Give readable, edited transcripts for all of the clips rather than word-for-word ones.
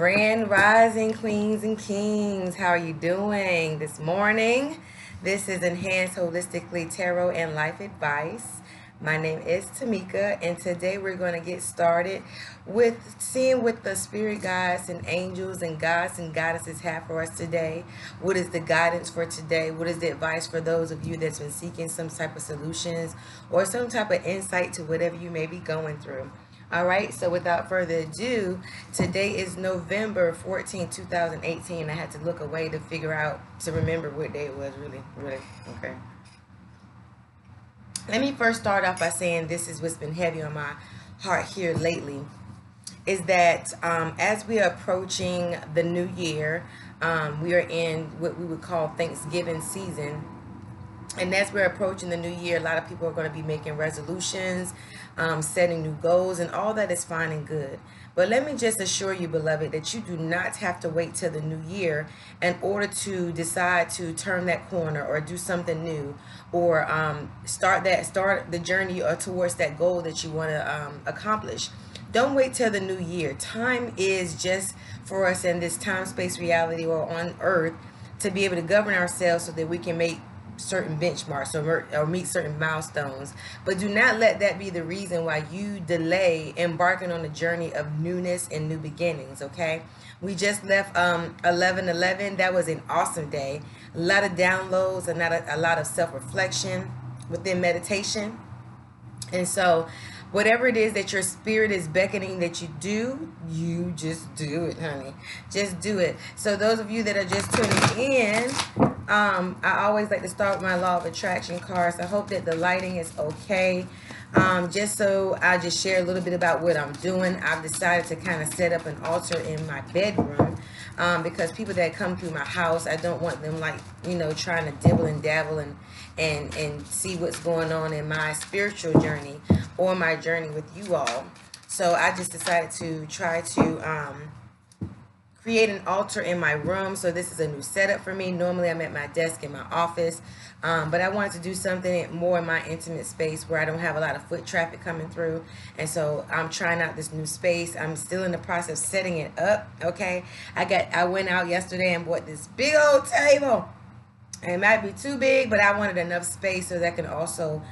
Grand Rising Queens and Kings. How are you doing this morning? This is Enhanced Holistically Tarot and Life Advice. My name is Tamika, and today we're going to get started with seeing what the spirit guides and angels and gods and goddesses have for us today. What is the guidance for today? What is the advice for those of you that's been seeking some type of solutions or some type of insight to whatever you may be going through? All right, so without further ado, today is November 14, 2018. I had to look away to figure out, to remember what day it was, really. Okay. Let me first start off by saying this is what's been heavy on my heart here lately, is that as we are approaching the new year, we are in what we would call Thanksgiving season. And as we're approaching the new year, a lot of people are going to be making resolutions, setting new goals, and all that is fine and good. But let me just assure you, beloved, that you do not have to wait till the new year in order to decide to turn that corner or do something new, or start the journey or towards that goal that you want to accomplish. Don't wait till the new year. Time is just for us in this time-space reality or on earth to be able to govern ourselves so that we can make certain benchmarks or meet certain milestones. But do not let that be the reason why you delay embarking on a journey of newness and new beginnings. Okay, we just left 11/11. That was an awesome day. A lot of downloads and a lot of self-reflection within meditation. And so whatever it is that your spirit is beckoning that you do, you just do it, honey. Just do it. So those of you that are just tuning in, I always like to start with my law of attraction cards. I hope that the lighting is okay. Just so I just share a little bit about what I'm doing. I've decided to kind of set up an altar in my bedroom because people that come through my house, I don't want them trying to dibble and dabble and see what's going on in my spiritual journey or my journey with you all. So I just decided to try to create an altar in my room. So this is a new setup for me. Normally I'm at my desk in my office, but I wanted to do something more in my intimate space where I don't have a lot of foot traffic coming through. And so I'm trying out this new space. I'm still in the process of setting it up. Okay, I went out yesterday and bought this big old table. It might be too big, but I wanted enough space so that I can also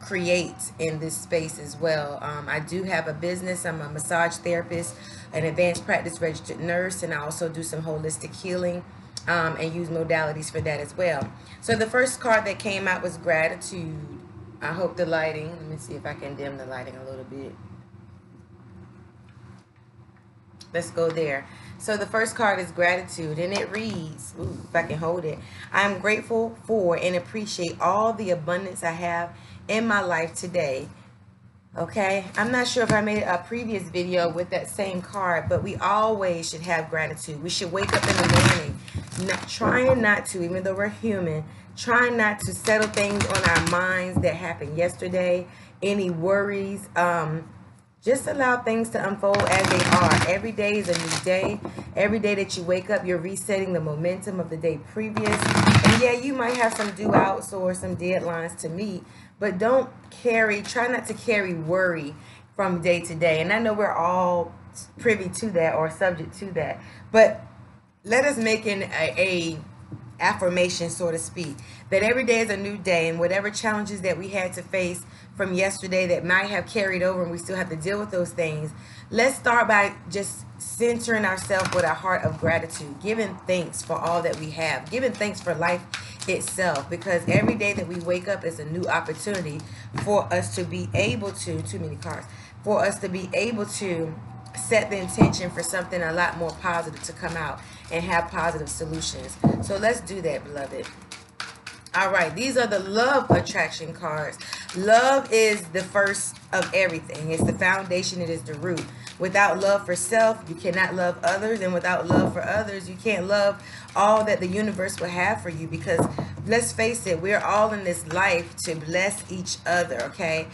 create in this space as well. I do have a business. I'm a massage therapist, an advanced practice registered nurse, and I also do some holistic healing and use modalities for that as well. So the first card that came out was gratitude. I hope the lighting, let me see if I can dim the lighting a little bit. Let's go there. So the first card is gratitude, and it reads, ooh, if I can hold it, I'm grateful for and appreciate all the abundance I have in my life today. Okay, I'm not sure if I made a previous video with that same card, but we always should have gratitude. We should wake up in the morning trying not to, even though we're human, trying not to settle things on our minds that happened yesterday, any worries. Just allow things to unfold as they are. Every day is a new day. Every day that you wake up, you're resetting the momentum of the day previous. And yeah, you might have some do outs or some deadlines to meet, but try not to carry worry from day to day. And I know we're all privy to that or subject to that, but let us make a affirmation, so to speak, that every day is a new day, and whatever challenges that we had to face from yesterday that might have carried over and we still have to deal with those things, let's start by just centering ourselves with a heart of gratitude, giving thanks for all that we have, giving thanks for life itself, because every day that we wake up is a new opportunity for us to be able to, too many cards, for us to be able to set the intention for something a lot more positive to come out and have positive solutions. So let's do that, beloved. All right, these are the love attraction cards. Love is the first of everything. It's the foundation. It is the root. Without love for self, you cannot love others. And without love for others, you can't love all that the universe will have for you. Because let's face it, we're all in this life to bless each other, okay?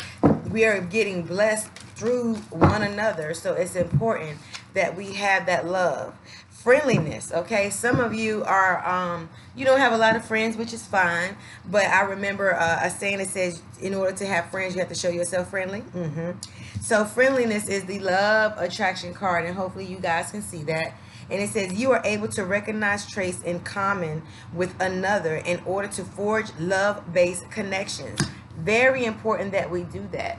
We are getting blessed through one another. So it's important that we have that love. Friendliness, okay? Some of you are, you don't have a lot of friends, which is fine. But I remember a saying that says, in order to have friends, you have to show yourself friendly. So friendliness is the love attraction card, and hopefully you guys can see that. And it says you are able to recognize traits in common with another in order to forge love-based connections. Very important that we do that.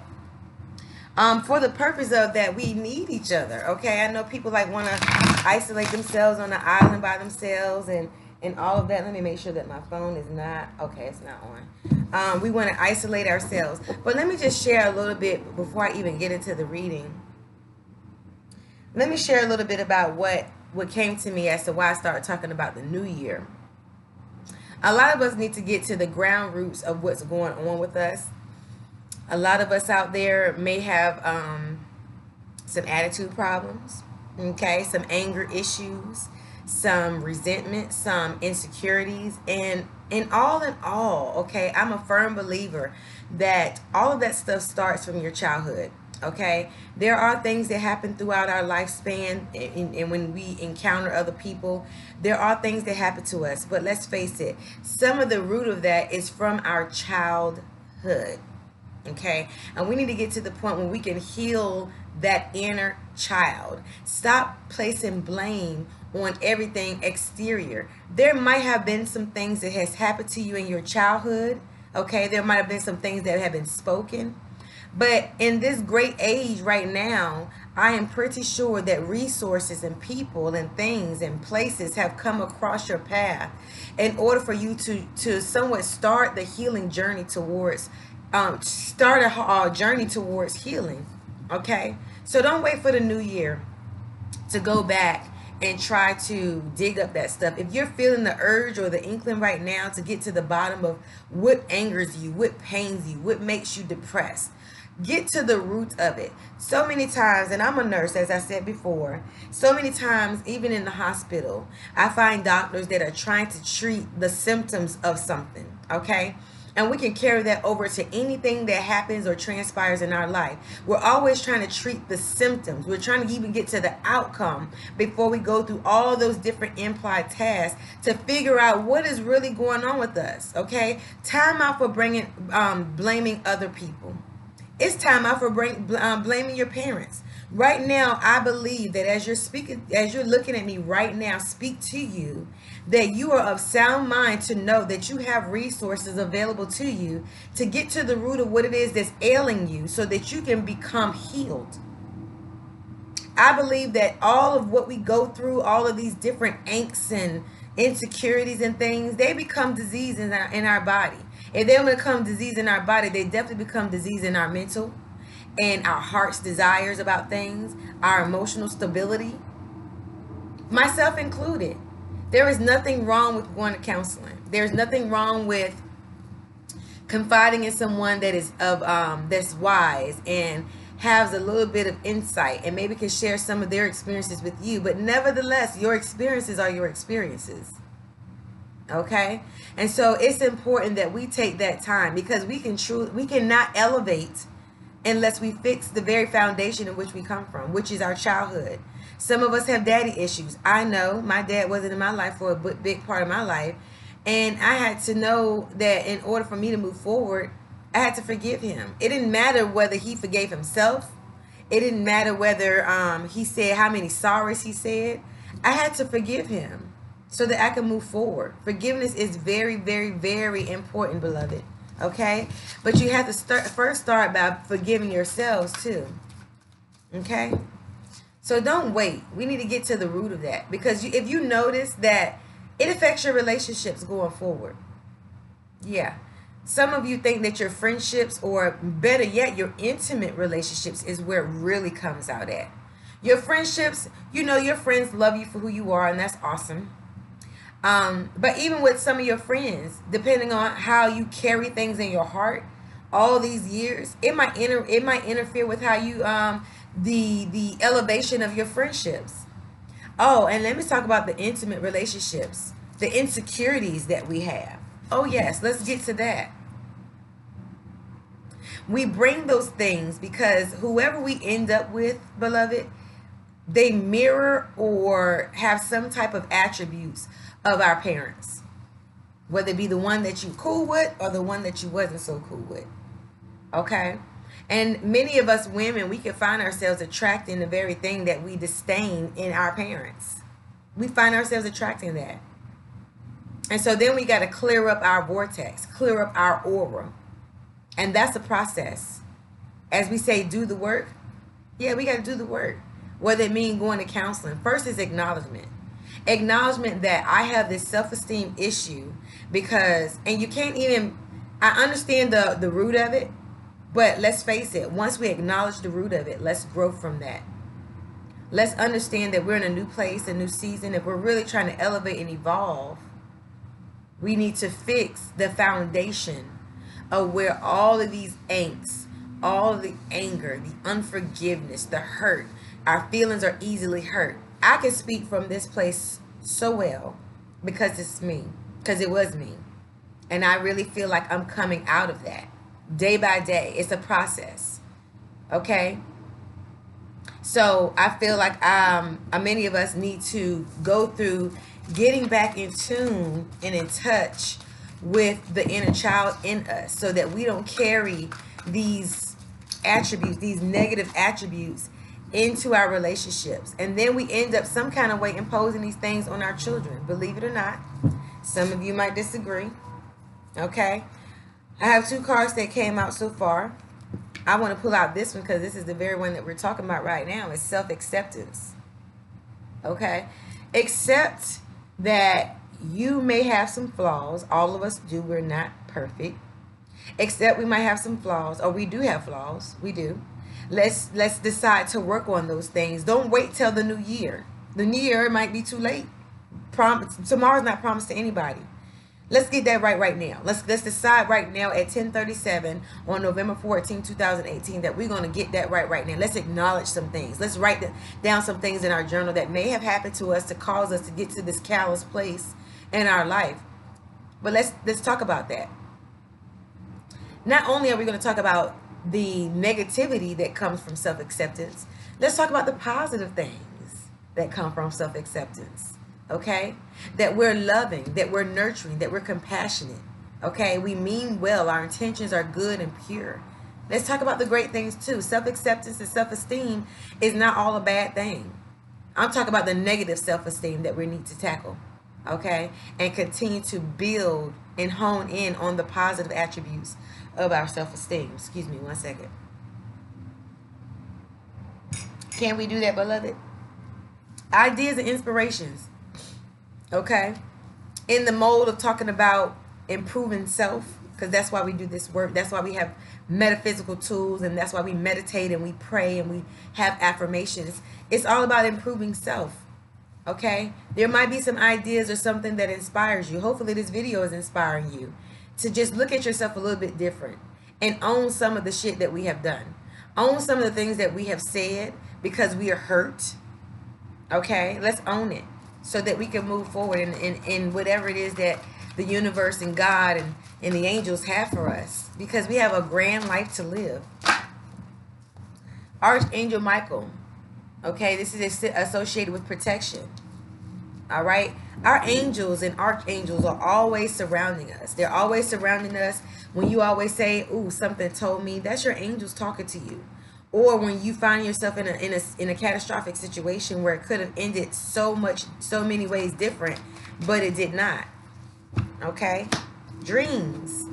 For the purpose of that, we need each other. Okay, I know people like want to isolate themselves on an island by themselves and all of that. Let me make sure that my phone is not okay. It's not on. We want to isolate ourselves, but let me just share a little bit before I even get into the reading. Let me share a little bit about what came to me as to why I started talking about the new year. A lot of us need to get to the ground roots of what's going on with us. A lot of us out there may have some attitude problems, okay, some anger issues, some resentment, some insecurities, and in all, okay, I'm a firm believer that all of that stuff starts from your childhood. Okay, there are things that happen throughout our lifespan, and when we encounter other people, there are things that happen to us. But let's face it, some of the root of that is from our childhood. Okay, and we need to get to the point where we can heal that inner child. Stop placing blame on everything exterior. There might have been some things that has happened to you in your childhood. Okay, there might have been some things that have been spoken. But in this great age right now, I am pretty sure that resources and people and things and places have come across your path in order for you to somewhat start the healing journey towards, start a journey towards healing. Okay, so don't wait for the new year to go back and try to dig up that stuff. If you're feeling the urge or the inkling right now to get to the bottom of what angers you, what pains you, what makes you depressed, get to the root of it. So many times, and I'm a nurse, as I said before, so many times, even in the hospital, I find doctors that are trying to treat the symptoms of something, okay? And we can carry that over to anything that happens or transpires in our life. We're always trying to treat the symptoms. We're trying to even get to the outcome before we go through all those different implied tasks to figure out what is really going on with us, okay? Time out for blaming other people. It's time out for blaming your parents. Right now, I believe that as you're speaking, as you're looking at me right now, speak to you, that you are of sound mind to know that you have resources available to you to get to the root of what it is that's ailing you so that you can become healed. I believe that all of what we go through, all of these different angst and insecurities and things, they become disease in our body. If they don't become disease in our body, they definitely become disease in our mental and our heart's desires about things, our emotional stability, myself included. There is nothing wrong with going to counseling. There's nothing wrong with confiding in someone that is that's wise and has a little bit of insight and maybe can share some of their experiences with you. But nevertheless, your experiences are your experiences. Okay, and so it's important that we take that time, because we cannot elevate unless we fix the very foundation in which we come from, which is our childhood. Some of us have daddy issues. I know my dad wasn't in my life for a big part of my life, and I had to know that in order for me to move forward, I had to forgive him. It didn't matter whether he forgave himself. It didn't matter whether he said how many sorries he said. I had to forgive him so that I can move forward. Forgiveness is very, very, very important, beloved. Okay? But you have to first start by forgiving yourselves too. Okay? So don't wait. We need to get to the root of that, because if you notice that it affects your relationships going forward. Yeah. Some of you think that your friendships, or better yet, your intimate relationships, is where it really comes out at. Your friendships, you know, your friends love you for who you are, and that's awesome. But even with some of your friends, depending on how you carry things in your heart all these years, it might interfere with how you the elevation of your friendships. Oh, and let me talk about the intimate relationships, the insecurities that we have. Oh yes, let's get to that. We bring those things because whoever we end up with, beloved, they mirror or have some type of attributes of our parents, whether it be the one that you cool with or the one that you wasn't so cool with. Okay? And many of us women, we can find ourselves attracting the very thing that we disdain in our parents. We find ourselves attracting that. And so then we got to clear up our vortex, clear up our aura. And that's a process. As we say, do the work. Yeah, we got to do the work. Whether it means going to counseling. First is acknowledgement. Acknowledgement that I have this self-esteem issue because, and you can't even, I understand the root of it, but let's face it, once we acknowledge the root of it, let's grow from that. Let's understand that we're in a new place, a new season. If we're really trying to elevate and evolve, we need to fix the foundation of where all of these angst, all of the anger, the unforgiveness, the hurt, our feelings are easily hurt. I can speak from this place so well because it's me, because it was me. And I really feel like I'm coming out of that day by day. It's a process. Okay? So I feel like many of us need to go through getting back in tune and in touch with the inner child in us so that we don't carry these attributes, these negative attributes into our relationships. And then we end up some kind of way imposing these things on our children. Believe it or not. Some of you might disagree. Okay? I have 2 cards that came out so far. I want to pull out this one because this is the very one that we're talking about right now. It's self-acceptance. Okay? Accept that you may have some flaws. All of us do. We're not perfect. Except we might have some flaws, or we do have flaws. We do. Let's decide to work on those things. Don't wait till the new year. The new year might be too late. Tomorrow's not promised to anybody. Let's get that right now. Let's decide right now at 10:37 on November 14, 2018 that we're going to get that right now. Let's acknowledge some things. Let's write down some things in our journal that may have happened to us to cause us to get to this callous place in our life. But let's talk about that. Not only are we going to talk about the negativity that comes from self-acceptance, let's talk about the positive things that come from self-acceptance. Okay? That we're loving, that we're nurturing, that we're compassionate. Okay? We mean well. Our intentions are good and pure. Let's talk about the great things too. Self-acceptance and self-esteem is not all a bad thing. I'm talking about the negative self-esteem that we need to tackle. Okay? And continue to build and hone in on the positive attributes of our self-esteem. Excuse me one second. Can we do that, beloved? Ideas and inspirations. Okay? In the mode of talking about improving self, because that's why we do this work. That's why we have metaphysical tools, and that's why we meditate and we pray and we have affirmations. It's all about improving self. Okay? There might be some ideas or something that inspires you. Hopefully this video is inspiring you to just look at yourself a little bit different and own some of the shit that we have done. Own some of the things that we have said because we are hurt. Okay? Let's own it so that we can move forward in whatever it is that the universe and God and the angels have for us, because we have a grand life to live. Archangel Michael. Okay? This is associated with protection. All right? Our angels and archangels are always surrounding us. They're always surrounding us. When you always say, ooh, something told me, that's your angels talking to you. Or when you find yourself in a catastrophic situation where it could have ended so many ways different, but it did not. Okay? Dreams.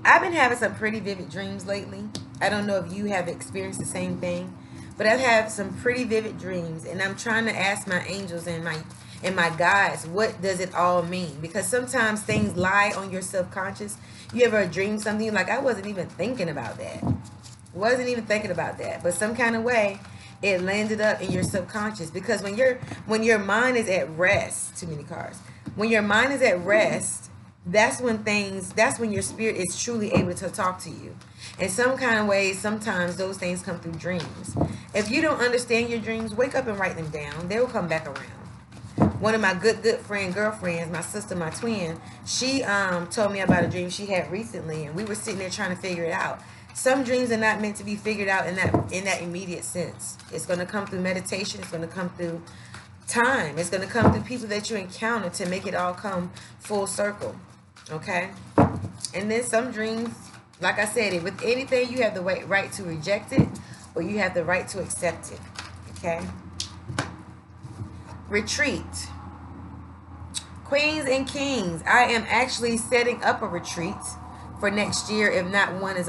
I've been having some pretty vivid dreams lately. I don't know if you have experienced the same thing, but I've had some pretty vivid dreams, and I'm trying to ask my angels and my guides, what does it all mean? Because sometimes things lie on your subconscious. You ever dream something you're like, I wasn't even thinking about that. Wasn't even thinking about that. But some kind of way it landed up in your subconscious. Because when your mind is at rest, too many cards. When your mind is at rest, that's when your spirit is truly able to talk to you. In some kind of ways, sometimes those things come through dreams. If you don't understand your dreams, wake up and write them down. They will come back around. One of my good girlfriends, my sister, my twin, she told me about a dream she had recently, and we were sitting there trying to figure it out. Some dreams are not meant to be figured out in that immediate sense. It's going to come through meditation. It's going to come through time. It's going to come through people that you encounter to make it all come full circle. Okay? And then some dreams, like I said, with anything, you have the right to reject it, or you have the right to accept it. Okay? Retreat. Queens and kings, I am actually setting up a retreat for next year, if not one is.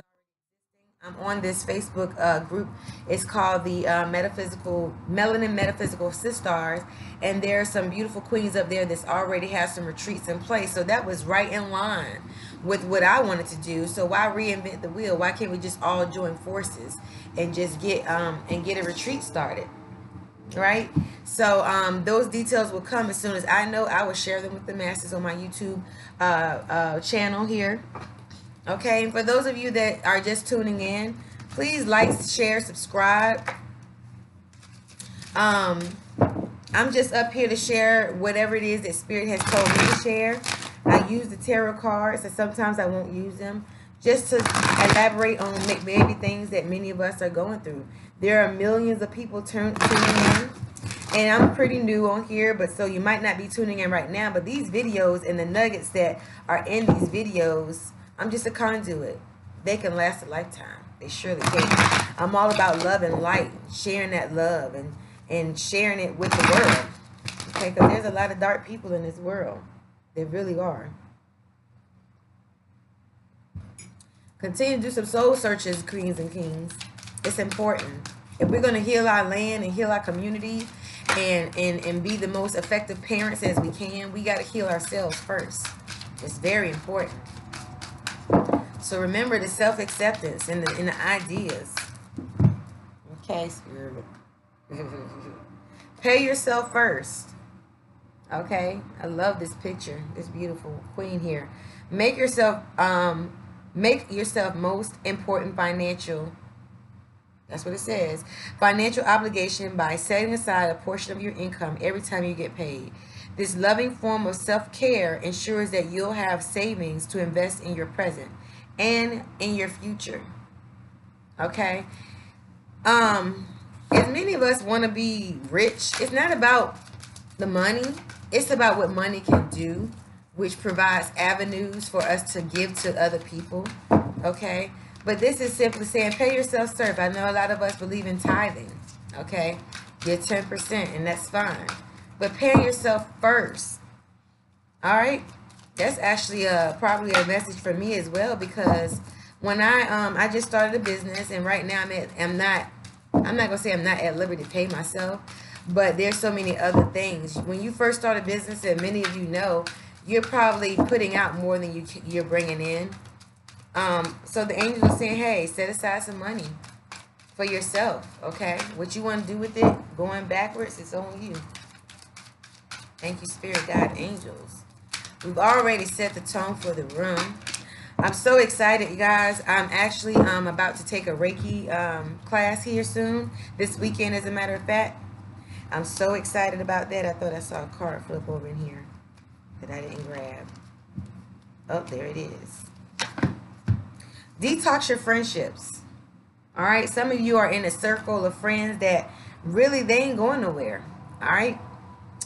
I'm on this Facebook group. It's called the Melanin Metaphysical Sisters, and there are some beautiful queens up there that's already has some retreats in place. So that was right in line with what I wanted to do. So why reinvent the wheel? Why can't we just all join forces and just get a retreat started? Right? So those details will come as soon as I know. I will share them with the masses on my YouTube channel here. Okay, and for those of you that are just tuning in, please like, share, subscribe. I'm just up here to share whatever it is that Spirit has told me to share. I use the tarot cards, and sometimes I won't use them, just to elaborate on maybe things that many of us are going through. There are millions of people tuning in, and I'm pretty new on here, but so you might not be tuning in right now, but these videos and the nuggets that are in these videos, I'm just a conduit. They can last a lifetime. They surely can. I'm all about love and light, sharing that love and sharing it with the world. Okay, because there's a lot of dark people in this world. There really are. Continue to do some soul searches, queens and kings. It's important. If we're going to heal our land and heal our community and be the most effective parents as we can, we got to heal ourselves first. It's very important. So remember the self-acceptance and the ideas. Okay, Spirit. Pay yourself first. Okay, I love this picture. This beautiful queen here. Make yourself most important financial. That's what it says. Financial obligation by setting aside a portion of your income every time you get paid. This loving form of self-care ensures that you'll have savings to invest in your present and in your future. Okay? As many of us want to be rich, it's not about the money. It's about what money can do, which provides avenues for us to give to other people. Okay? But this is simply saying, pay yourself, serve. I know a lot of us believe in tithing. Okay? Get 10%, and that's fine. But pay yourself first. All right? That's actually probably a message for me as well, because when I just started a business, and right now I'm not gonna say I'm not at liberty to pay myself, but there's so many other things. When you first start a business, and many of you know, you're probably putting out more than you're bringing in. So the angels are saying, hey, set aside some money for yourself. Okay, what you want to do with it, going backwards, it's on you. Thank you, Spirit, God, angels. We've already set the tone for the room. I'm so excited, you guys. I'm actually about to take a Reiki class here soon. This weekend, as a matter of fact. I'm so excited about that. I thought I saw a card flip over in here that I didn't grab. Oh, there it is. Detox your friendships. All right? Some of you are in a circle of friends that really, they ain't going nowhere. All right?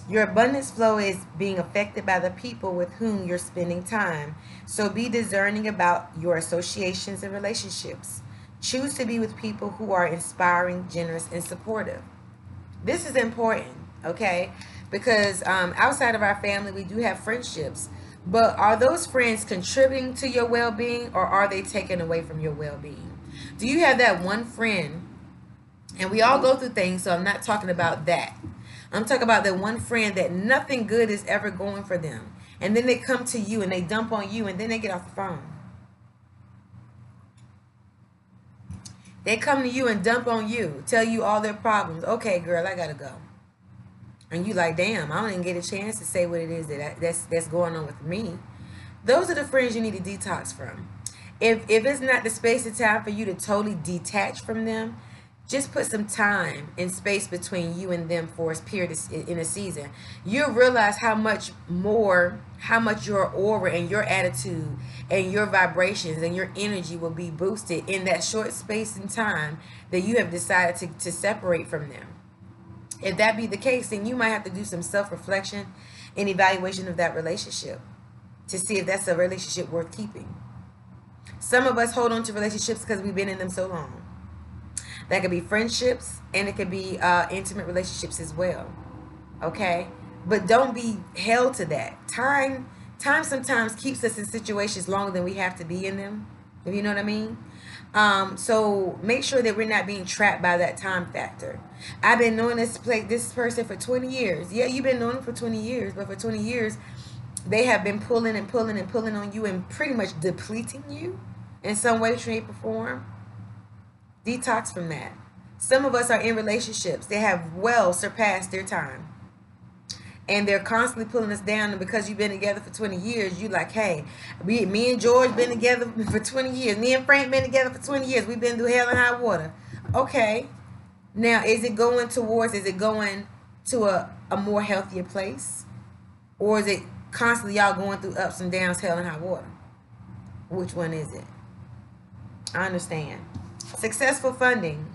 Your abundance flow is being affected by the people with whom you're spending time. So be discerning about your associations and relationships. Choose to be with people who are inspiring, generous, and supportive. This is important, okay? Because outside of our family, we do have friendships. But are those friends contributing to your well-being, or are they taking away from your well-being? Do you have that one friend? And we all go through things, so I'm not talking about that. I'm talking about the one friend that nothing good is ever going for them. And then they come to you and they dump on you, and then they get off the phone. They come to you and dump on you, tell you all their problems. Okay, girl, I gotta go. And you like, damn, I don't even get a chance to say what it is that's going on with me. Those are the friends you need to detox from. If it's not the space and time for you to totally detach from them, Just put some time and space between you and them for a period in a season. You'll realize how much your aura and your attitude and your vibrations and your energy will be boosted in that short space in time that you have decided to separate from them. If that be the case, then you might have to do some self-reflection and evaluation of that relationship to see if that's a relationship worth keeping. Some of us hold on to relationships because we've been in them so long. That could be friendships, and it could be intimate relationships as well. Okay? But don't be held to that. Time sometimes keeps us in situations longer than we have to be in them, if you know what I mean. So make sure that we're not being trapped by that time factor. I've been knowing this person for 20 years. Yeah, you've been knowing them for 20 years, but for 20 years, they have been pulling and pulling and pulling on you and pretty much depleting you in some way, shape, or form. Detox from that. Some of us are in relationships. They have well surpassed their time. And they're constantly pulling us down. And because you've been together for 20 years, you like, hey, me and George been together for 20 years. Me and Frank been together for 20 years. We've been through hell and high water. Okay. Now, is it going to a more healthier place? Or is it constantly y'all going through ups and downs, hell and high water? Which one is it? I understand. Successful funding.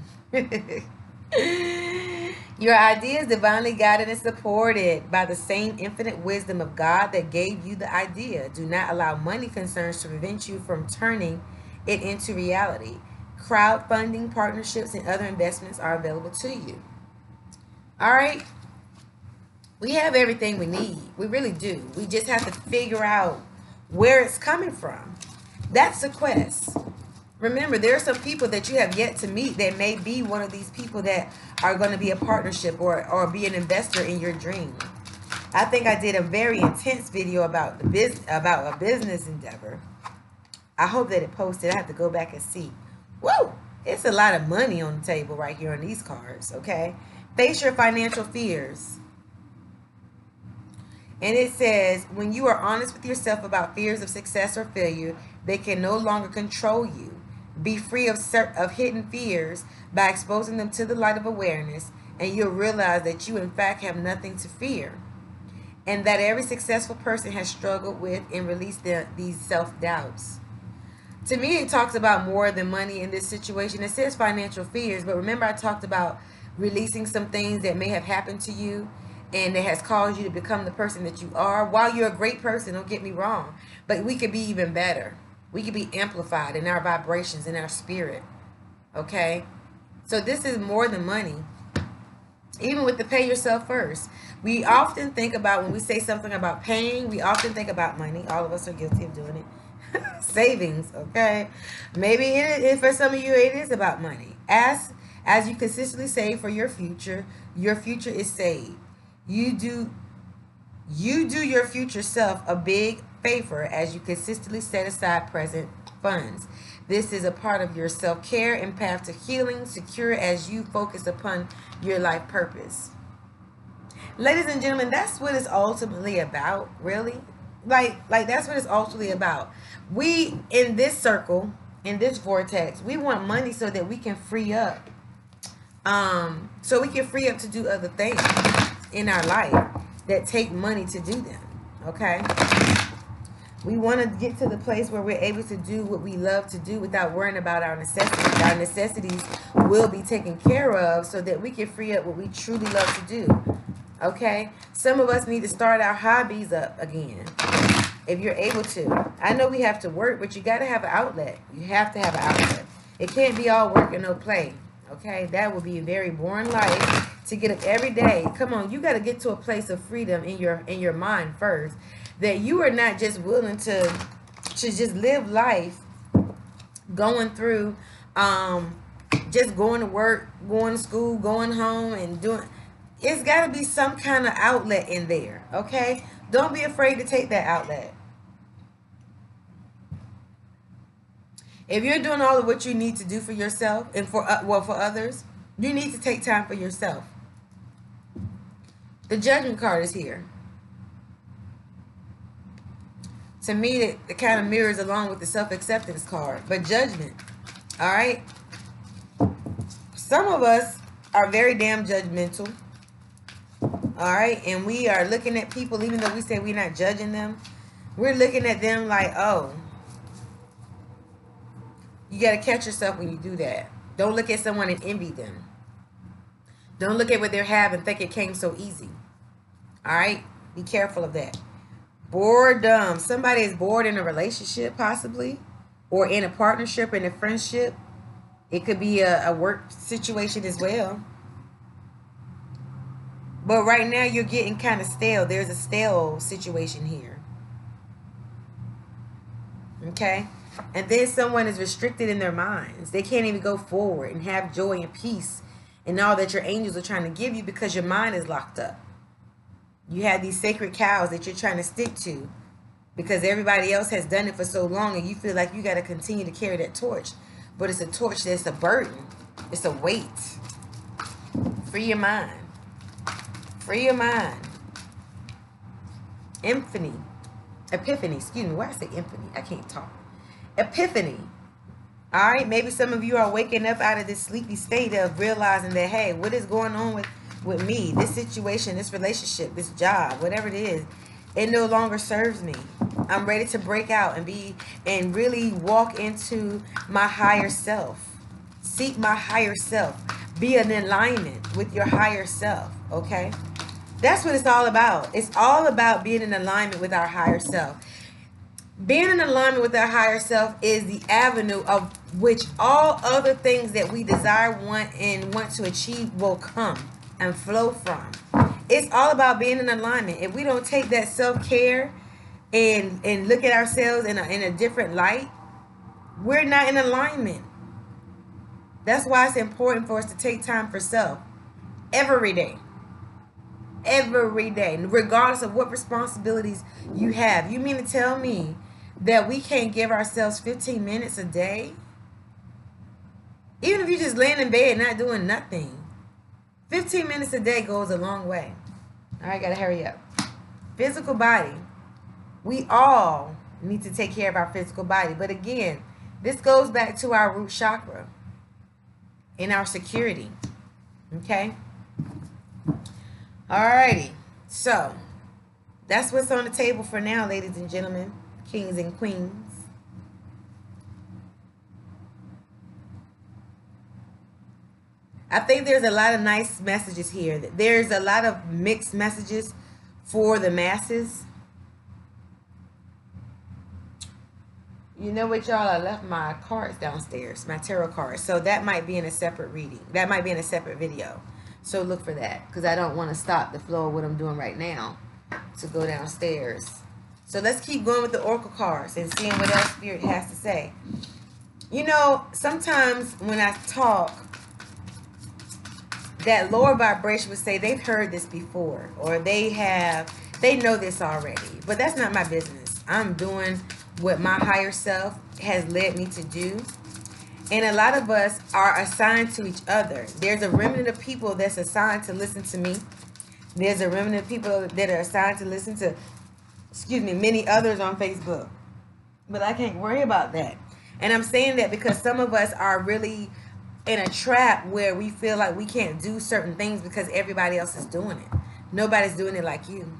Your idea is divinely guided and supported by the same infinite wisdom of God that gave you the idea. Do not allow money concerns to prevent you from turning it into reality. Crowdfunding, partnerships, and other investments are available to you. All right. We have everything we need. We really do. We just have to figure out where it's coming from. That's the quest. Remember, there are some people that you have yet to meet that may be one of these people that are going to be a partnership or be an investor in your dream. I think I did a very intense video about a business endeavor. I hope that it posted. I have to go back and see. Woo! It's a lot of money on the table right here on these cards, okay? Face your financial fears. And it says, when you are honest with yourself about fears of success or failure, they can no longer control you. Be free of hidden fears by exposing them to the light of awareness, and you'll realize that you in fact have nothing to fear, and that every successful person has struggled with and released these self-doubts. To me, it talks about more than money in this situation. It says financial fears, but remember I talked about releasing some things that may have happened to you and that has caused you to become the person that you are. While you're a great person, don't get me wrong, but we could be even better. We could be amplified in our vibrations, in our spirit. Okay? So this is more than money. Even with the pay yourself first. We often think about, when we say something about paying, we often think about money. All of us are guilty of doing it. Savings, okay? Maybe for some of you, it is about money. As you consistently save for your future is saved. You do your future self a big favor as you consistently set aside present funds. This is a part of your self-care and path to healing, secure as you focus upon your life purpose. Ladies and gentlemen, that's what it's ultimately about, really. Like that's what it's ultimately about. We, in this circle, in this vortex, we want money so that we can free up. To do other things in our life that take money to do them. Okay? We want to get to the place where we're able to do what we love to do without worrying about our necessities. Our necessities will be taken care of so that we can free up what we truly love to do. Okay? Some of us need to start our hobbies up again. If you're able to. I know we have to work, but you got to have an outlet. You have to have an outlet. It can't be all work and no play. Okay? That would be a very boring life to get up every day. Come on, you got to get to a place of freedom in your mind first. That you are not just willing to just live life going through just going to work, going to school, going home and doing. It's got to be some kind of outlet in there, okay? Don't be afraid to take that outlet. If you're doing all of what you need to do for yourself and for others, you need to take time for yourself. The Judgment card is here. To me, it kind of mirrors along with the self-acceptance card. But Judgment, all right? Some of us are very damn judgmental. All right. And we are looking at people, even though we say we're not judging them, we're looking at them like, oh, you got to catch yourself when you do that. Don't look at someone and envy them. Don't look at what they have and think it came so easy. All right? Be careful of that. Boredom. Somebody is bored in a relationship, possibly, or in a partnership, in a friendship. It could be a work situation as well. But right now, you're getting kind of stale. There's a stale situation here. Okay? And then someone is restricted in their minds. They can't even go forward and have joy and peace and all that your angels are trying to give you because your mind is locked up. You have these sacred cows that you're trying to stick to because everybody else has done it for so long and you feel like you got to continue to carry that torch. But it's a torch that's a burden. It's a weight. Free your mind. Free your mind. Epiphany. Excuse me. Why I say epiphany? I can't talk. Epiphany. All right. Maybe some of you are waking up out of this sleepy state of realizing that, hey, what is going on with me? This situation, this relationship, this job, whatever it is, it no longer serves me. I'm ready to break out and really walk into my higher self. Seek my higher self. Be in alignment with your higher self. Okay? That's what it's all about. It's all about being in alignment with our higher self. Being in alignment with our higher self is the avenue of which all other things that we desire, want to achieve will come and flow from. It's all about being in alignment. If we don't take that self-care and look at ourselves in a different light, we're not in alignment. That's why it's important for us to take time for self every day. Every day, regardless of what responsibilities you have. You mean to tell me that we can't give ourselves 15 minutes a day? Even if you're just laying in bed not doing nothing, 15 minutes a day goes a long way. All right, gotta hurry up. Physical body. We all need to take care of our physical body. But again, this goes back to our root chakra and our security. Okay? Alrighty. So, that's what's on the table for now, ladies and gentlemen, kings and queens. I think there's a lot of nice messages here. There's a lot of mixed messages for the masses. You know what, y'all? I left my cards downstairs, my tarot cards. So that might be in a separate reading. That might be in a separate video. So look for that because I don't want to stop the flow of what I'm doing right now to go downstairs. So let's keep going with the oracle cards and seeing what else Spirit has to say. You know, sometimes when I talk, that lower vibration would say they've heard this before or they know this already. But that's not my business. I'm doing what my higher self has led me to do. And a lot of us are assigned to each other. There's a remnant of people that's assigned to listen to me. There's a remnant of people that are assigned to listen to, many others on Facebook. But I can't worry about that. And I'm saying that because some of us are really in a trap where we feel like we can't do certain things because everybody else is doing it. Nobody's doing it like you.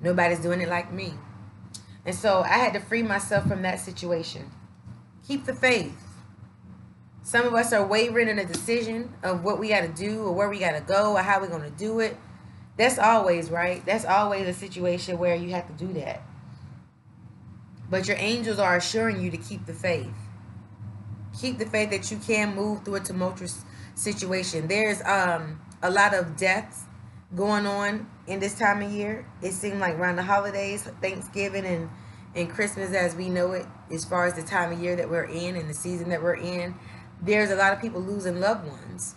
Nobody's doing it like me. And so I had to free myself from that situation. Keep the faith. Some of us are wavering in a decision of what we got to do or where we got to go or how we're going to do it. That's always right. That's always a situation where you have to do that. But your angels are assuring you to keep the faith. Keep the faith that you can move through a tumultuous situation. There's a lot of deaths going on in this time of year. It seems like around the holidays, Thanksgiving and Christmas as we know it, as far as the time of year that we're in and the season that we're in, there's a lot of people losing loved ones.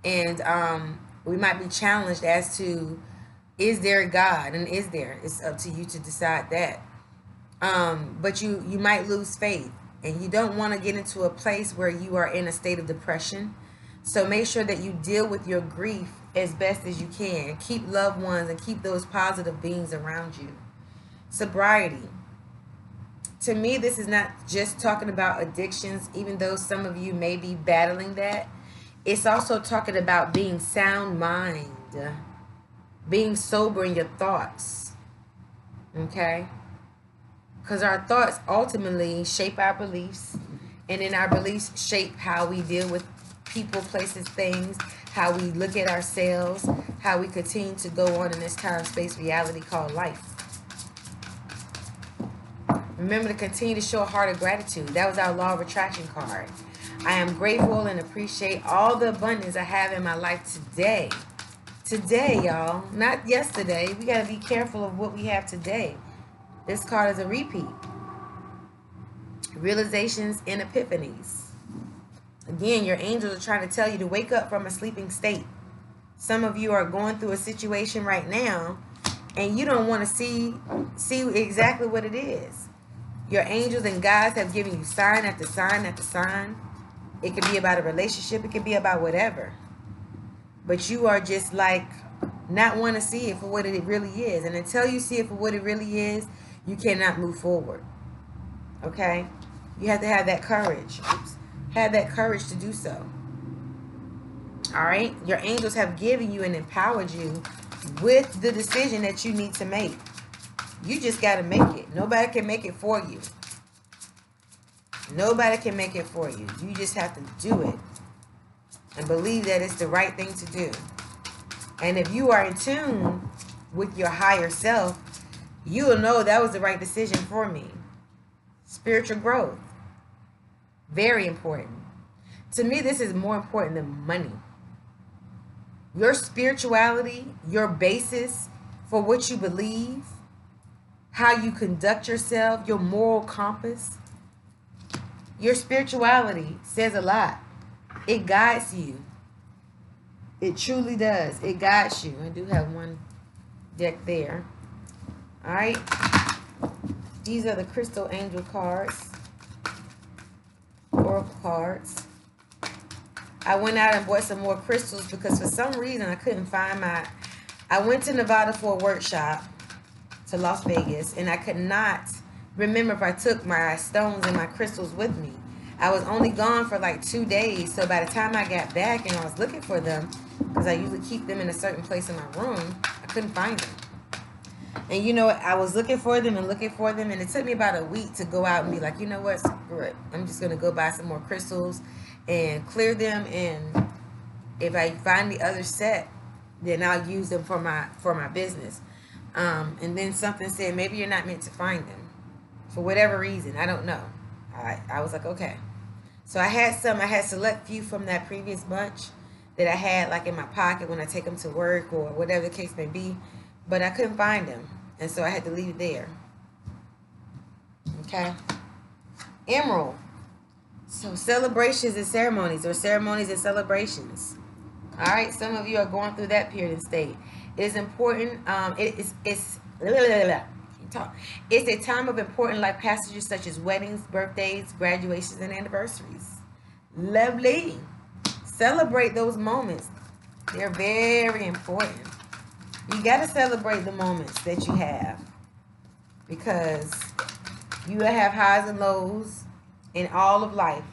And we might be challenged as to, is there a God? And is there? It's up to you to decide that. But you might lose faith. And you don't want to get into a place where you are in a state of depression. So make sure that you deal with your grief as best as you can. Keep loved ones and keep those positive beings around you. Sobriety. To me, this is not just talking about addictions, even though some of you may be battling that. It's also talking about being sound mind, being sober in your thoughts. Okay? Because our thoughts ultimately shape our beliefs, and then our beliefs shape how we deal with people, places, things, how we look at ourselves, how we continue to go on in this time space reality called life. Remember to continue to show a heart of gratitude. That was our law of attraction card. I am grateful and appreciate all the abundance I have in my life today. Today, y'all, not yesterday. We got to be careful of what we have today. This card is a repeat. Realizations and epiphanies. Again, your angels are trying to tell you to wake up from a sleeping state. Some of you are going through a situation right now, and you don't want to see exactly what it is. Your angels and guides have given you sign after sign after sign. It could be about a relationship. It could be about whatever. But you are just like not want to see it for what it really is. And until you see it for what it really is, you cannot move forward. Okay? You have to have that courage. Have that courage to do so. All right? Your angels have given you and empowered you with the decision that you need to make. You just got to make it. Nobody can make it for you. Nobody can make it for you. You just have to do it and believe that it's the right thing to do. And if you are in tune with your higher self, you will know that was the right decision for me. Spiritual growth. Very important. To me, this is more important than money. Your spirituality, your basis for what you believe, how you conduct yourself, your moral compass. Your spirituality says a lot. It guides you. It truly does. It guides you. I do have one deck there. All right. These are the crystal angel cards. Oracle cards. I went out and bought some more crystals because for some reason I couldn't find my... I went to Nevada for a workshop to Las Vegas, and I could not remember if I took my stones and my crystals with me. I was only gone for like 2 days, so by the time I got back and I was looking for them, because I usually keep them in a certain place in my room, I couldn't find them. And you know what? I was looking for them, and it took me about a week to go out and be like, you know what? Screw it. I'm just going to go buy some more crystals and clear them, and if I find the other set, then I'll use them for my business. And then something said, maybe you're not meant to find them. For whatever reason. I don't know. I was like, okay. So I had select few from that previous bunch that I had like in my pocket when I take them to work or whatever the case may be. But I couldn't find them. And so I had to leave it there. Okay. Emerald. So celebrations and ceremonies, or ceremonies and celebrations. All right. Some of you are going through that period and state. It is important. It's a time of important life passages such as weddings, birthdays, graduations, and anniversaries. Lovely. Celebrate those moments. They're very important. You got to celebrate the moments that you have, because you will have highs and lows in all of life.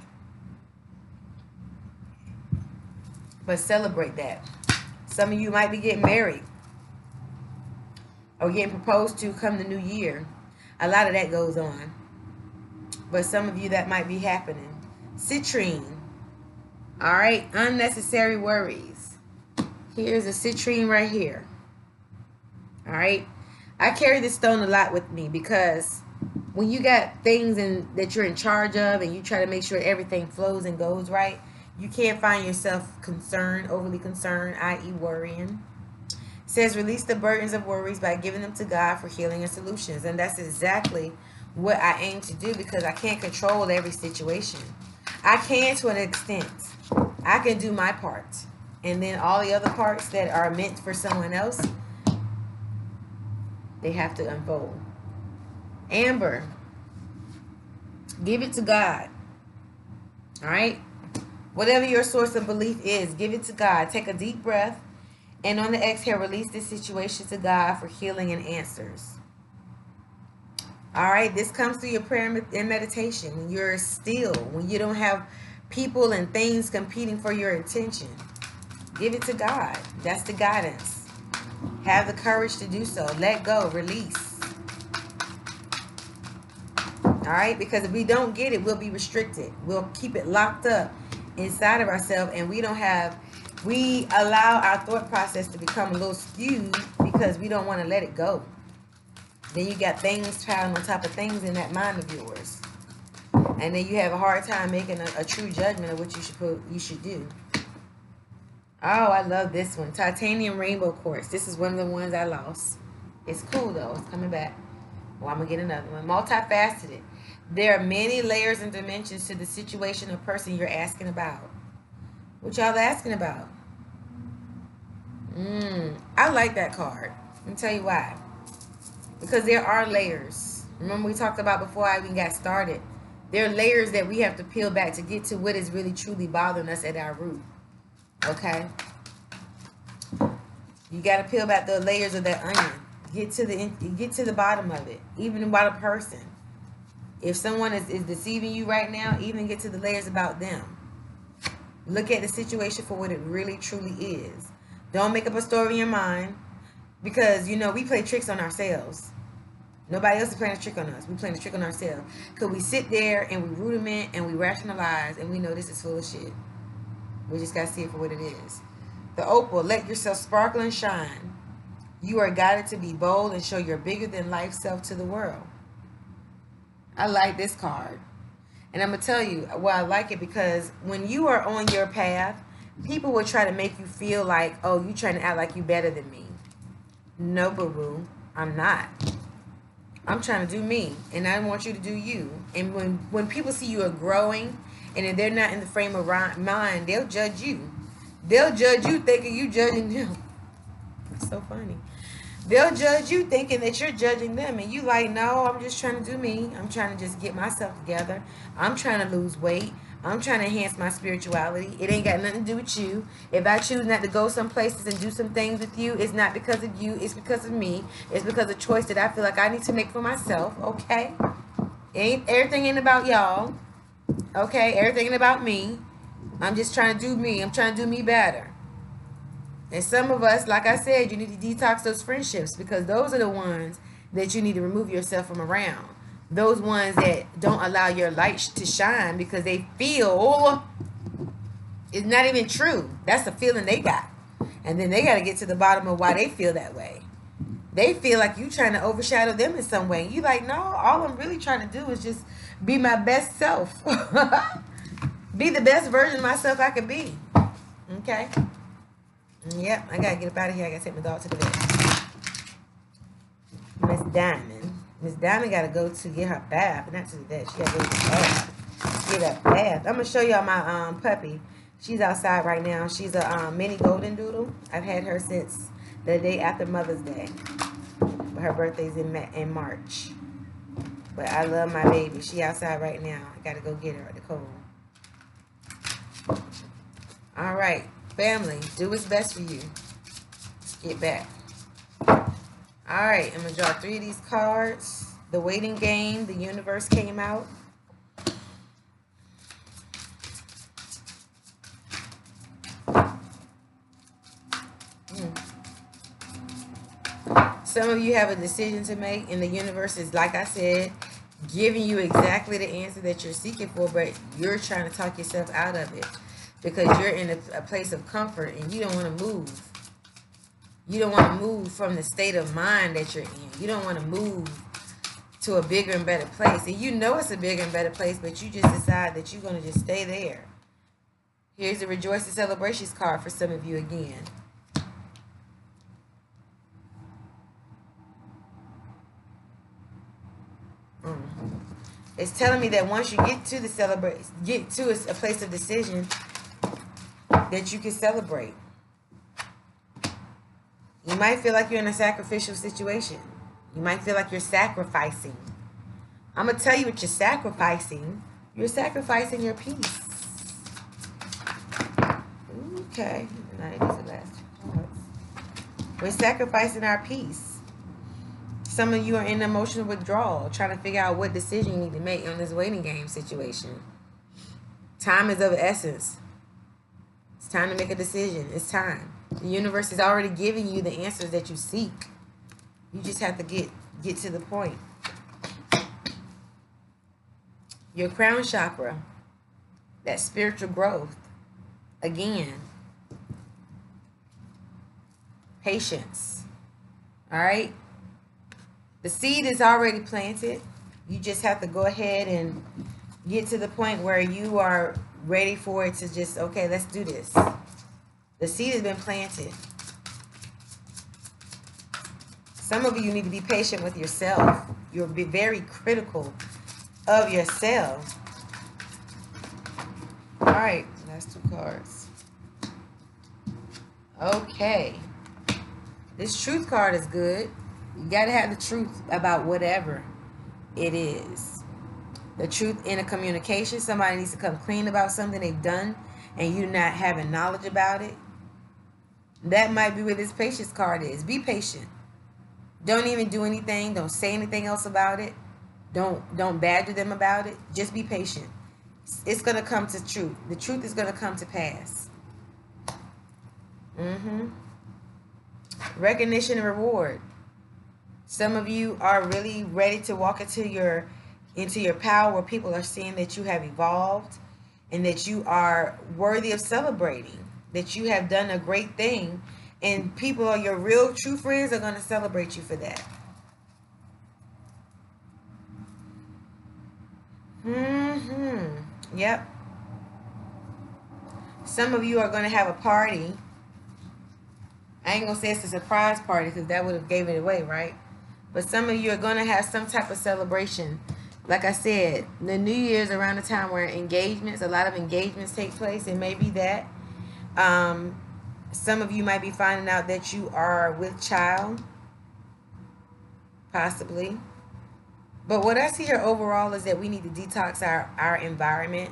But celebrate that. Some of you might be getting married or getting proposed to come the new year. A lot of that goes on. But some of you that might be happening. Citrine. All right. Unnecessary worries. Here's a citrine right here. All right. I carry this stone a lot with me because when you got things that you're in charge of and you try to make sure everything flows and goes right, you can't find yourself concerned, overly concerned, i.e. worrying. It says release the burdens of worries by giving them to God for healing and solutions. And that's exactly what I aim to do, because I can't control every situation. I can to an extent. I can do my part. And then all the other parts that are meant for someone else, they have to unfold. Amber. Give it to God. All right? Whatever your source of belief is, give it to God. Take a deep breath, and on the exhale, release this situation to God for healing and answers. All right, this comes through your prayer and meditation. When you're still, when you don't have people and things competing for your attention. Give it to God. That's the guidance. Have the courage to do so. Let go. Release. All right? Because if we don't get it, we'll be restricted. We'll keep it locked up inside of ourselves, and we allow our thought process to become a little skewed because we don't want to let it go. Then you got things piling on top of things in that mind of yours. And then you have a hard time making a true judgment of what you should do. Oh, I love this one. Titanium Rainbow Quartz. This is one of the ones I lost. It's cool, though. It's coming back. Well, I'm going to get another one. Multifaceted. There are many layers and dimensions to the situation or person you're asking about. What y'all asking about? I like that card. Let me tell you why. Because there are layers. Remember we talked about before I even got started. There are layers that we have to peel back to get to what is really truly bothering us at our root. Okay? You got to peel back the layers of that onion. Get to the bottom of it. Even about a person. If someone is deceiving you right now, even get to the layers about them. Look at the situation for what it really truly is. Don't make up a story in your mind. Because, you know, we play tricks on ourselves. Nobody else is playing a trick on us. We're playing a trick on ourselves. Because we sit there and we rudiment and we rationalize and we know this is full of shit. We just got to see it for what it is. The opal, let yourself sparkle and shine. You are guided to be bold and show your bigger than life self to the world. I like this card. And I'm going to tell you why I like it, because when you are on your path, people will try to make you feel like, oh, you trying to act like you better than me. No, boo-boo, I'm not. I'm trying to do me, and I want you to do you. And when people see you are growing, and if they're not in the frame of mind, they'll judge you. They'll judge you thinking you judging them. It's so funny. They'll judge you thinking that you're judging them, and you like, no, I'm just trying to do me. I'm trying to just get myself together. I'm trying to lose weight. I'm trying to enhance my spirituality. It ain't got nothing to do with you. If I choose not to go some places and do some things with you, it's not because of you. It's because of me. It's because of choice that I feel like I need to make for myself. Okay? Everything ain't about y'all. Okay? Everything ain't about me. I'm just trying to do me. I'm trying to do me better. And some of us, like I said, you need to detox those friendships, because those are the ones that you need to remove yourself from around. Those ones that don't allow your light to shine because they feel it's not even true. That's the feeling they got. And then they got to get to the bottom of why they feel that way. They feel like you trying to overshadow them in some way. You like, no, all I'm really trying to do is just be my best self. Be the best version of myself I can be. Okay? Yep, I got to get up out of here. I got to take my dog to the vet. Miss Diamond. Miss Diamond got to go to get her bath. Not to the vet. She got to go to the bath. Get a bath. I'm going to show y'all my puppy. She's outside right now. She's a mini golden doodle. I've had her since the day after Mother's Day. But her birthday's in March. But I love my baby. She outside right now. I got to go get her at the cold. All right. Family, do what's best for you. Let's get back. All right, I'm going to draw 3 of these cards. The waiting game, the universe came out. Some of you have a decision to make, and the universe is, like I said, giving you exactly the answer that you're seeking for, but you're trying to talk yourself out of it because you're in a place of comfort and you don't want to move. You don't want to move from the state of mind that you're in. You don't want to move to a bigger and better place. And you know it's a bigger and better place, but you just decide that you're going to just stay there. Here's the Rejoice and Celebrations card for some of you again. It's telling me that once you get to a place of decision, that you can celebrate. You might feel like you're in a sacrificial situation. You might feel like you're sacrificing. I'm going to tell you what you're sacrificing. You're sacrificing your peace. Okay. Now these are the last 2 cards. We're sacrificing our peace. Some of you are in emotional withdrawal, trying to figure out what decision you need to make on this waiting game situation. Time is of essence. It's time to make a decision. It's time. The universe is already giving you the answers that you seek. You just have to get to the point. Your crown chakra, that spiritual growth. Again, patience. All right? The seed is already planted. You just have to go ahead and get to the point where you are ready for it to just, okay, let's do this. The seed has been planted. Some of you need to be patient with yourself. You'll be very critical of yourself. All right, last two cards. Okay. This truth card is good. You got to have the truth about whatever it is. The truth in a communication. Somebody needs to come clean about something they've done and you not having knowledge about it. That might be where this patience card is. Be patient. Don't even do anything. Don't say anything else about it. Don't badger them about it. Just be patient. It's going to come to truth. The truth is going to come to pass. Recognition and reward. Some of you are really ready to walk into your power, where people are seeing that you have evolved and that you are worthy of celebrating, that you have done a great thing, and people, are your real true friends, are going to celebrate you for that. Yep. Some of you are going to have a party. I ain't going to say it's a surprise party because that would have gave it away, right? But some of you are going to have some type of celebration. Like I said, the New Year's around the time where engagements, a lot of engagements take place. It may be that. Some of you might be finding out that you are with child. Possibly. But what I see here overall is that we need to detox our environment.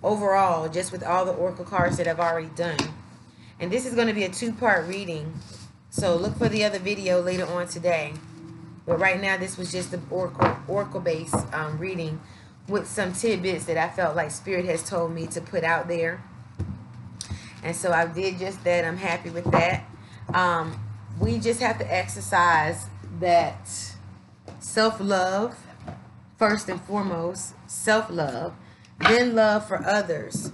Overall, just with all the oracle cards that I've already done. And this is going to be a 2-part reading. So look for the other video later on today. But right now, this was just the oracle-based reading with some tidbits that I felt like Spirit has told me to put out there. And so I did just that. I'm happy with that. We just have to exercise that self-love, first and foremost, self-love, then love for others,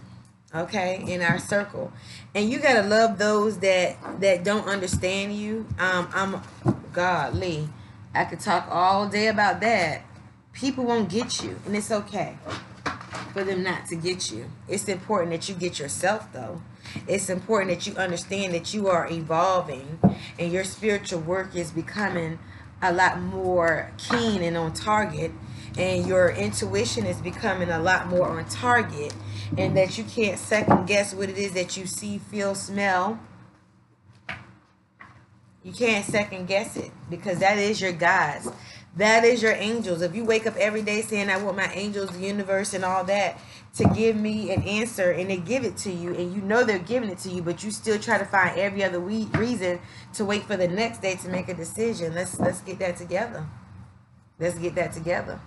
okay, in our circle. And you got to love those that don't understand you. Godly. I could talk all day about that. People won't get you, and it's okay for them not to get you. It's important that you get yourself, though. It's important that you understand that you are evolving and your spiritual work is becoming a lot more keen and on target, and your intuition is becoming a lot more on target, and that you can't second guess what it is that you see, feel, smell. You can't second guess it, because that is your guides. That is your angels. If you wake up every day saying, I want my angels, the universe, and all that to give me an answer, and they give it to you, and you know they're giving it to you, but you still try to find every other reason to wait for the next day to make a decision. Let's get that together. Let's get that together.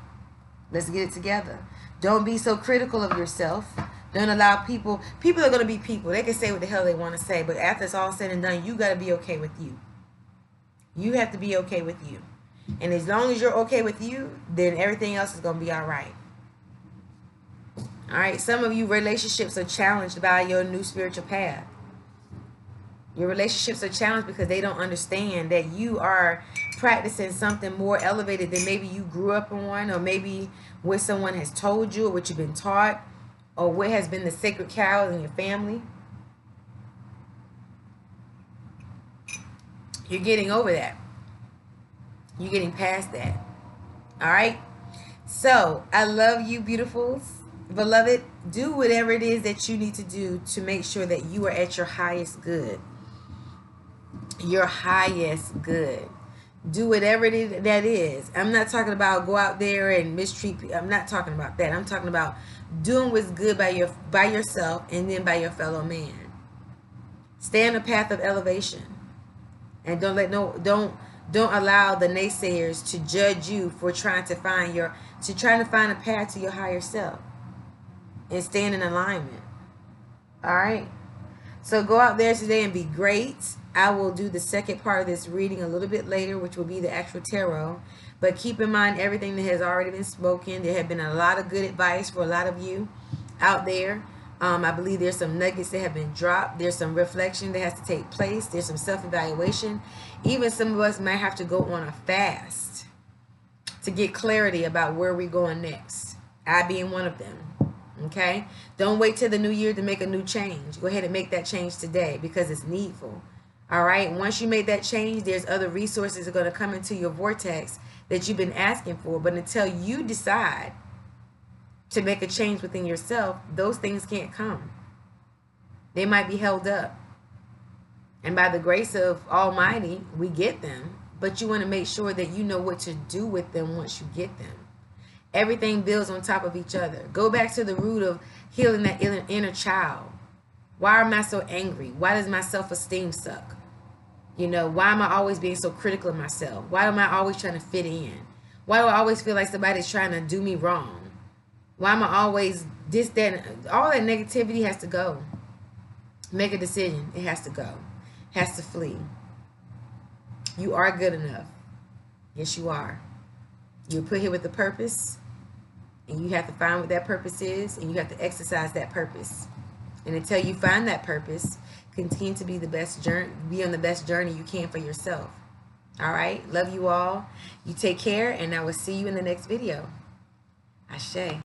Let's get it together. Don't be so critical of yourself. Don't allow people are going to be people. They can say what the hell they want to say, but after it's all said and done, you got to be okay with you. You have to be okay with you. And as long as you're okay with you, then everything else is going to be all right. All right. Some of you, relationships are challenged by your new spiritual path. Your relationships are challenged because they don't understand that you are practicing something more elevated than maybe you grew up on, or maybe what someone has told you, or what you've been taught, or what has been the sacred cows in your family. You're getting over that. You're getting past that. All right? So, I love you, beautifuls. Beloved, do whatever it is that you need to do to make sure that you are at your highest good. Your highest good. Do whatever it is that is. I'm not talking about go out there and mistreat people. I'm not talking about that. I'm talking about doing what's good by yourself and then by your fellow man. Stay on the path of elevation. And don't allow the naysayers to judge you for trying to find a path to your higher self. and stand in alignment. All right. So go out there today and be great. I will do the second part of this reading a little bit later, which will be the actual tarot. But keep in mind everything that has already been spoken. There have been a lot of good advice for a lot of you out there. I believe there's some nuggets that have been dropped. There's some reflection that has to take place. There's some self-evaluation. Even some of us might have to go on a fast to get clarity about where we're going next. I being one of them. Okay? Don't wait till the new year to make a new change. Go ahead and make that change today because it's needful. All right? Once you make that change, there's other resources that are going to come into your vortex that you've been asking for. But until you decide to make a change within yourself, those things can't come. They might be held up. And by the grace of Almighty, we get them. But you want to make sure that you know what to do with them once you get them. Everything builds on top of each other. Go back to the root of healing that inner child. Why am I so angry? Why does my self-esteem suck? You know, why am I always being so critical of myself? Why am I always trying to fit in? Why do I always feel like somebody's trying to do me wrong? Why am I always this, that? All that negativity has to go. Make a decision. It has to go. It has to flee. You are good enough. Yes, you are. You're put here with a purpose. And you have to find what that purpose is, and you have to exercise that purpose. And until you find that purpose, continue to be the best journey, be on the best journey you can for yourself. All right? Love you all. You take care, and I will see you in the next video. Ashe.